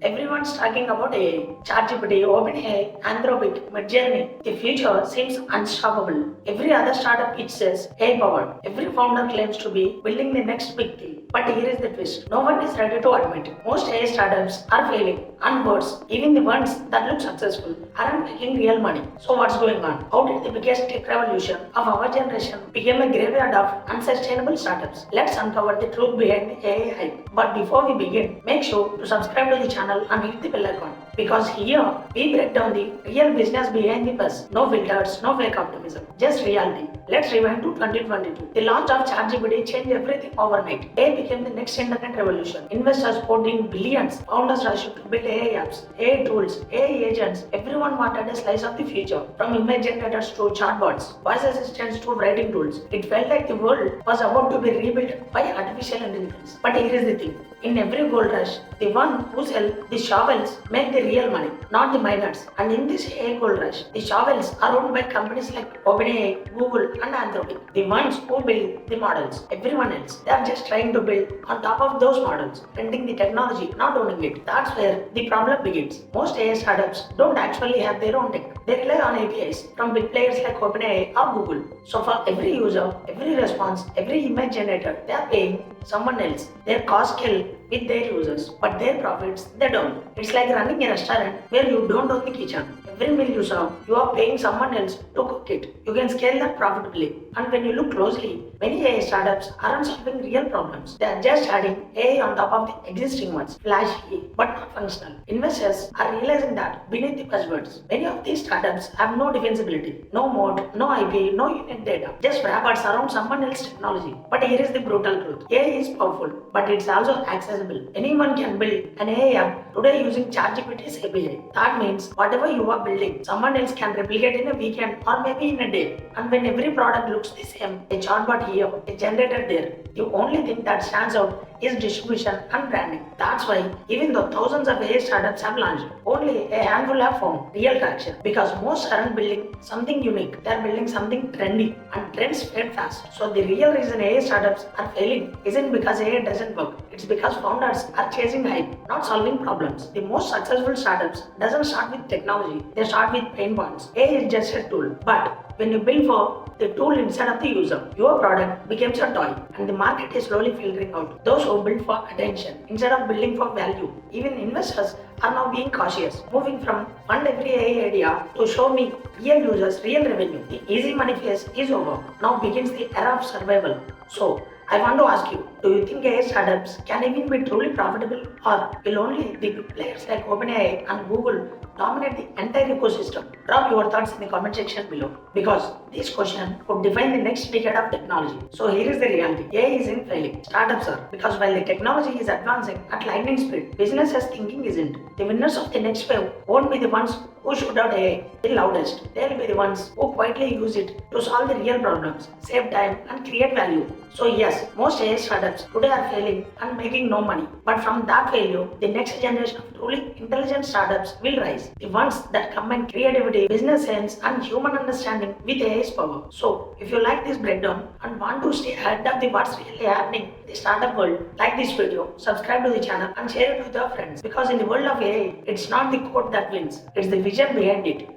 Everyone's talking about AI. ChatGPT, OpenAI, Anthropic, Midjourney. The future seems unstoppable. Every other startup it says AI powered. Every founder claims to be building the next big thing. But here is the twist. No one is ready to admit it. Most AI startups are failing. And worse, even the ones that look successful aren't making real money. So what's going on? How did the biggest tech revolution of our generation become a graveyard of unsustainable startups? Let's uncover the truth behind the AI hype. But before we begin, make sure to subscribe to the channel and hit the bell icon. Because here we break down the real business behind the buzz. No filters, no fake optimism, just reality. Let's rewind to 2022. The launch of ChatGPT changed everything overnight. AI became the next internet revolution. Investors poured in billions. Founders rushed to build AI apps, AI tools, AI agents. Everyone wanted a slice of the future. From image generators to chatbots, voice assistants to writing tools. It felt like the world was about to be rebuilt by artificial intelligence. But here is the thing. In every gold rush, the one who sell the shovels make the real money, not the miners. And in this AI gold rush, the shovels are owned by companies like OpenAI, Google, and Anthropic. The ones who build the models. Everyone else, they are just trying to build on top of those models, renting the technology, not owning it. That's where the problem begins. Most AI startups don't actually have their own tech. They rely on APIs from big players like OpenAI or Google. So for every user, every response, every image generator, they are paying someone else. Their costs scale with their users, but their profits they don't. It's like running a restaurant where you don't own the kitchen. Every meal you serve, you are paying someone else to cook it. You can scale that profitably. And when you look closely, many AI startups aren't solving real problems. They are just adding AI on top of the existing ones, flashy but not functional. Investors are realizing that beneath the buzzwords, many of these startups have no defensibility, no mode, no IP, no unit data, just wrappers around someone else's technology. But here is the brutal truth. AI is powerful, but it's also accessible. Anyone can build an AI app today using ChatGPT's API. That means whatever you are building, someone else can replicate in a weekend or maybe in a day. And when every product looks the same, a chatbot here, a generator there, the only thing that stands out is distribution and branding. That's why even though thousands of AI startups have launched, only a handful have found real traction because most aren't building something unique. They're building something trendy and trends fade fast. So the real reason AI startups are failing isn't because AI doesn't work. It's because founders are chasing hype, not solving problems. The most successful startups doesn't start with technology. They start with pain points. AI is just a tool. But when you build for the tool instead of the user, your product becomes a toy and the market is slowly filtering out those who build for attention instead of building for value. Even investors are now being cautious, moving from fund every AI idea to show me real users, real revenue. The easy money phase is over. Now begins the era of survival. So I want to ask you, do you think AI startups can even be truly profitable or will only the big players like OpenAI and Google dominate the entire ecosystem? Drop your thoughts in the comment section below because this question could define the next decade of technology. So here is the reality. AI isn't failing. Startups are. Because while the technology is advancing at lightning speed, businesses thinking isn't. The winners of the next wave won't be the ones who shoot out AI the loudest. They'll be the ones who quietly use it to solve the real problems, save time and create value. So yes, most AI startups today are failing and making no money. But from that failure, the next generation of truly intelligent startups will rise. The ones that combine creativity, business sense, and human understanding with AI's power. So if you like this breakdown and want to stay ahead of the what's really happening in the startup world, like this video, subscribe to the channel and share it with your friends. Because in the world of AI, it's not the code that wins, it's the vision behind it.